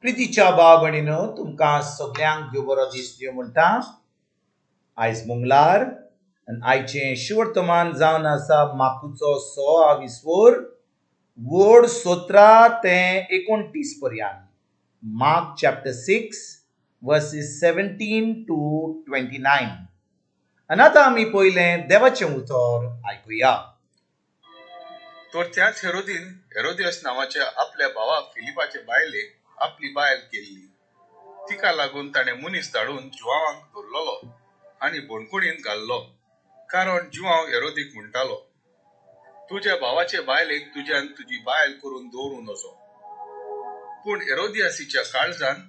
प्रितीच्या भाव भयणीनो, तुमकां सगळ्यांक देव बरो दीस दिवं म्हणटा. आयज मंगळार आनी आयचें शिवर्तमान जावन आसा माकुचो 6 वड 17 ते 29 पर्यंत. Mark chapter 6 versus 17 to 29. आनी आतां आमी पयलें देवाचें उतर आयकुया. तर त्याच हेरोदीन हेरोदियस नावाच्या आपल्या भावा फिलिपाचे बायलेक आपली बायल केल्ली. तिका लागून ताणे मनीस धाडून जुआवांक धरलोलो आनी बोणकुणीन घाल्लो, कारण जुआव हेरोदीक म्हणटालो, तुज्या भावाचे बायलेक तुज्यान तुजी बायल करून दवरूं नजो. पूण हेरोदियासीच्या काळजान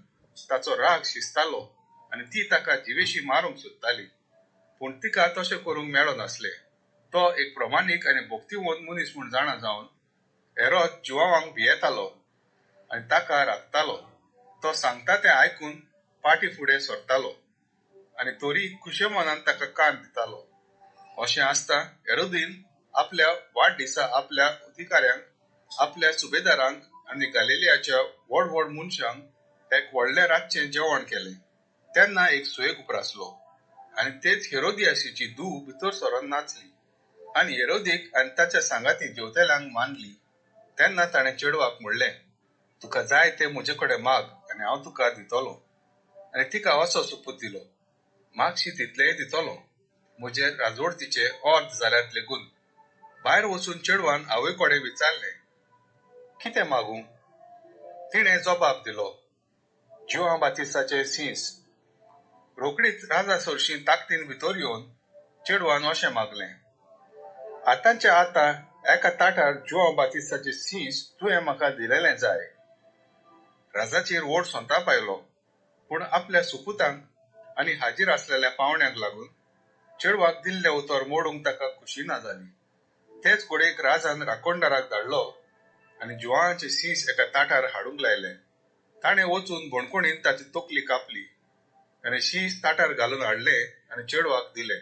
ताचो राग शिजतालो आनी ती ताका जिवेशी मारूंक सोदताली. पूण तिका तशें करूंक मेळो नासले. तो एक प्रमाणीक आनी भक्तिवंत मनीस म्हूण जाणा जावन हेरोद जुआवांक भियेतालो आनी ताका राखतालो. तो सांगता तें आयकून पाटी फुडें सरतालो आनी तोरी खुशे मनान ताका कान दितालो. अशें आसता हेरोदीन आपल्या वाडदिसा आपल्या अधिकाऱ्यांक, आपल्या सुबेदारांक आनी गलिलियाच्या व्हड व्हड मनशांक एक व्हडलें रातचें जेवण केलें. तेन्ना एक सुयेग उप्रासलो आनी तेच हेरोदियासीची धूव भितर सरोन नाचली आनी हेरोदीक आनी ताच्या सांगाती जेवतेल्यांक मानली. तेन्ना ताणें चेडवाक म्हणलें, तुका जाय तें म्हजे कडेन माग आनी हांव तुका दितलो. आनी तिका असो सुपूत दिलो, मागशी तितलेंय दितलो, म्हजे राजवटीचे अर्द जाल्यात लेगून. भायर वचून चेडवान आवय कडेन विचारलें, कितें मागूं? तिणें जबाब दिलो, जुआं बातिस्ताचें सीस. रोकडीच राजा सरशी ताकतीन भितर येवन चेडवान अशें मागलें, आतांच्या आतां एका ताटार जुआं बातिस्ताचें सीस तुवें म्हाका दिलेलें जाय. राजाचेर व्हड संताप आयलो, पूण आपल्या सुपुतांक आनी हाजीर आसलेल्या पावण्यांक लागून चेडवाक दिल्लें उतर मोडूंक ताका खुशी ना जाली. तेच घडयेक राजान राखणदाराक धाडलो आनी जुआंचे सीस एका ताटार हाडूंक लायलें. ताणें वचून भणकुणीन ताची तकली कापली आनी शीस ताटार घालून हाडलें आनी चेडवाक दिलें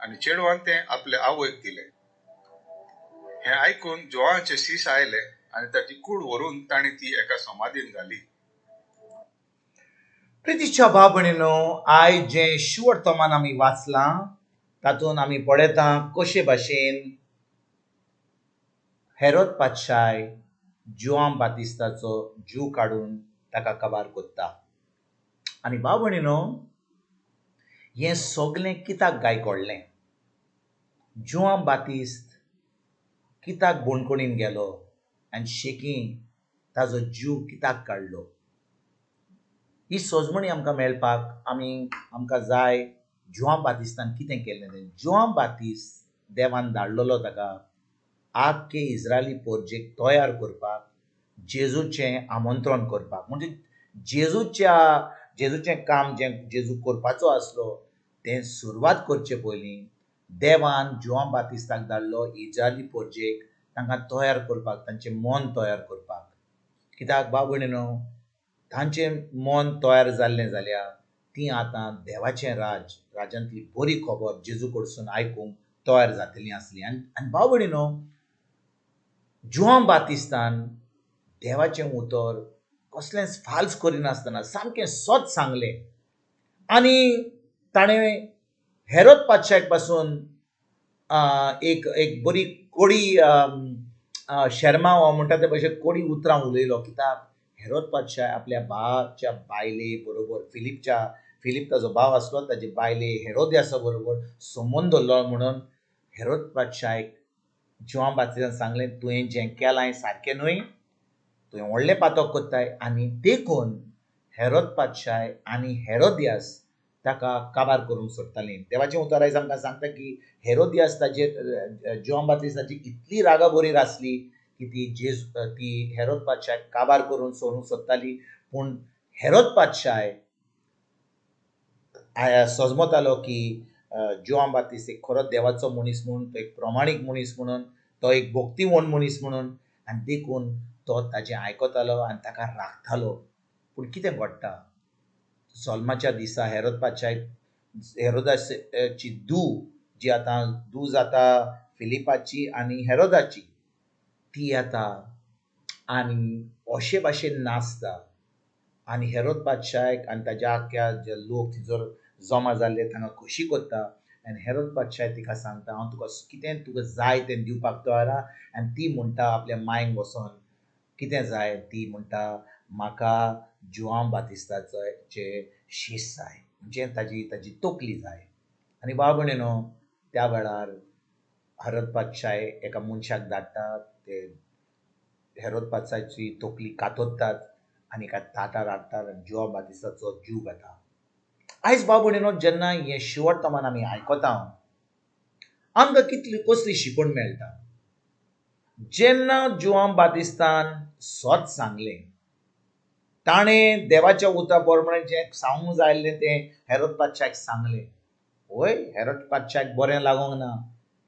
आनी चेडवान तें आपल्या आवयक दिलें. हें आयकून जुआंचे सीस आयले आनी ताची कूड व्हरून ताणी ती एका समाधीन घाली. प्रितीच्या भाव भयणीनो, आयज जें शिवर्तमान आमी वाचलां तातूंत आमी पळयता कशे भाशेन हेरोद पातशाय जुआं बातिस्ताचो जीव काडून ताका काबार कोत्ता. आनी भाव भयणीनो, हें सगलें कित्याक घडलें? जुआं बातिस्त कित्याक बोणकुणीन गेलो आनी शेकी ताजो जीव कित्याक काडलो? ही सोजमणी आमकां मेळपाक आमकां जाय जुआं बातिस्तान कितें केलें तें. जुआं बातिस्त देवान धाडलोलो ताका आख्खे इस्रायली पोरजेक तयार करपाक, जेजूचें आमंत्रण करपाक. म्हणजे जेजूचें काम जें जेजू करपाचो आसलो तें सुरवात करचे पयलीं देवान जुआं बातिस्ताक धाडलो इस्रायली पोरजेक तांकां तयार करपाक, तांचें मन तयार करपाक. कित्याक भाव भयणीनो, तांचें मन तयार जाल्लें जाल्यार तीं आतां देवाचें राज्यांतली बरी खबर जेजू कडसून आयकूंक तयार जातलीं आसलीं. आनी भाव भयणीनो, जुआं बातिस्तान देवाचें उतर कसलेंच फाल्स करिनासतना सामकें सत सांगलें आनी ताणें हेरोद पातशाक पासून एक बरी कोडी शर्मा म्हणटा ते भशेन कोडी उतरां उलयलो. कित्याक हेरोद पातशाय आपल्या भावाच्या बायले बरोबर फिलीप ताजो भाव आसलो, ताजे बायले हेरोदियासा बरोबर संबंद दवरलो म्हणून हेरोद पातशायक जुआं बातिस्तान सांगलें, तुवें जें केलां सारकें न्हय, तुवें व्हडलें पातक कोत्ताय. आनी देखून हेरोद पातशाय आनी हेरोदियास ताका काबार करूंक सोदतालीं. देवाचें उतर आयज आमकां सांगता की हेरोदियास ताजेर जुआं बातिस्ताची इतली रागाबोरीक आसली की ती हेरोद पातशाय काबार करून सोडूंक सोदताली. पूण हेरोद पातशाय समजतालो की जुआं बातिस्त एक खरोच देवाचो मनीस म्हणून, तो एक प्रमाणीक मनीस म्हणून, तो एक भक्तिवंत मनीस म्हणून, आनी देखून तो ताजें आयकतालो आनी ताका राखतालो. पूण कितें घडटा? सोल्माच्या दिसा हेरोद पातशाय हेरोदाची धूव जी आतां धूव जाता फिलिपाची आनी हेरोदाची, ती येता आनी अशे भाशेन नाचता आनी हेरोद बादशाहाक आनी ताच्या आख्या जे लोक थंयसर जमा जाल्ले तांकां खोशी कोत्ता आनी हेरोद बादशाह तिका सांगता हांव तुका कितें तुका जाय तें दिवपाक तयार आहा आनी ती म्हणटा आपल्या मांयक वचोन कितें जाय ती म्हणटा म्हाका जुआंव बातिस्ताचो चे शीस जाय म्हणजे ताजी तोकली जाय आनी बाब भयणीनो त्या वेळार हेरोद बादशाह एका मनशाक धाडटा ते हेरोद बादशाची तोकली कातोत्तात आनी एका ताटार हाडटात आनी जुआंव बातिस्ताचो जीव घेता आयज बाब भयणीनो जेन्ना हें शिवोर्तमान आमी आयकता आमकां कसली शिकवण मेळटा जेन्ना जुआंव बातिस्तान सोत सांगलें ताणें देवाच्या उतरा प्रमाणे जें सांगूंक जाय आसलें तें हेरोद बादशाहाक सांगलें वय हेरोद बादशाहाक बरें लागोंक ना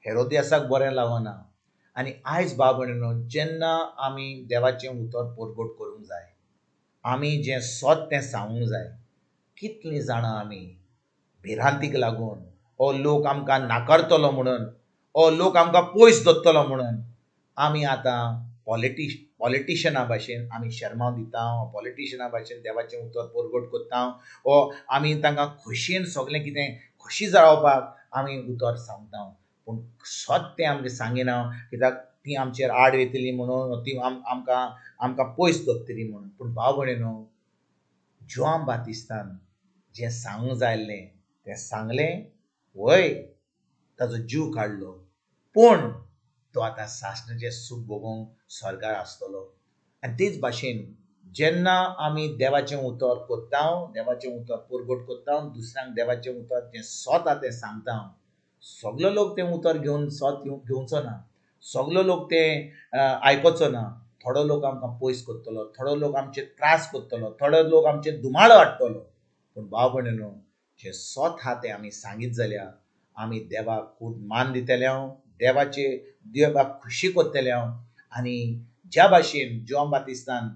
हेरोदियासाक बरें लागोंक ना आनी आयज बाब भयणीनो जेन्ना आमी देवाचें उतर परगट करूंक जाय आमी जें सोत तें सांगूंक जाय कितलीं जाणां आमी भिरांतीक लागून हो लोक आमकां नाकारतलो म्हणून हो लोक आमकां पयस दवरतलो म्हणून आमी आतां पॉलिटिशना भाशेन आमी शर्माव दिता पॉलिटिशना भाशेन देवाचें उतर परगट कोत्ता वो आमी तांकां खोशयेन सगळें कितें खोशी जावपाक आमी उतर सांगता पूण सत्य आमकां सांगिना कित्याक ती आमचेर आड येतली म्हणून ती आमकां पयस दवरतली म्हणून पूण भाव भयणीनो जुआंव बातिस्तान जें सांगूंक जाय आसलें तें सांगलें वय ताजो जीव काडलो पूण तो आतां सासणाचें सूख भोगूंक स्वर्गार आसतलो आनी तेच भाशेन जेन्ना आमी देवाचें उतर कोत्ता देवाचें उतर परगट कोत्ता दुसऱ्यांक देवाचें उतर जें सोत आहा तें सांगता सगलो लोक तें उतर घेवन सोत घेवचो ना सगलो लोक तें आयकोचो ना थोडो लोक आमकां पयस कोत्तलो थोडो लोक आमचे त्रास कोत्तलो थोडो लोक आमचे दुमाळो हाडटलो पूण भाव भयणीनो जें सोत आहा तें आमी सांगीत जाल्यार आमी देवाक खूब मान दितले देवाक खुशी कोत्तले आनी ज्या भाशेन जुआंव बातिस्तान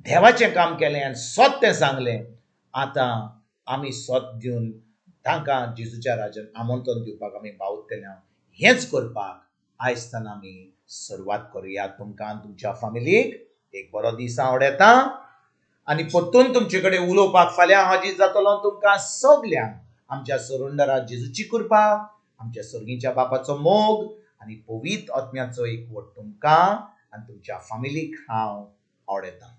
देवाचें काम केलें आनी सोत तें सांगलें आतां आमी सोत दिवन तांकां जेजूच्या राज्यान आमंत्रण दिवपाक आमी पावतले हेंच करपाक आयज तान आमी सुरवात करुया तुमकां तुमच्या फॅमिलीक एक बरो दीस हांव येता आनी परतून तुमचे कडेन उलोवपाक फाल्यां हाजीर जातलो तुमकां सगल्यांक आमच्या सरुंडरा जेजूची कृपा आमच्या सर्गीच्या बापाचो मोग आनी पवित्र आत्म्याचो एकवट तुमकां आनी तुमच्या फॅमिलीक हांव आवडयतां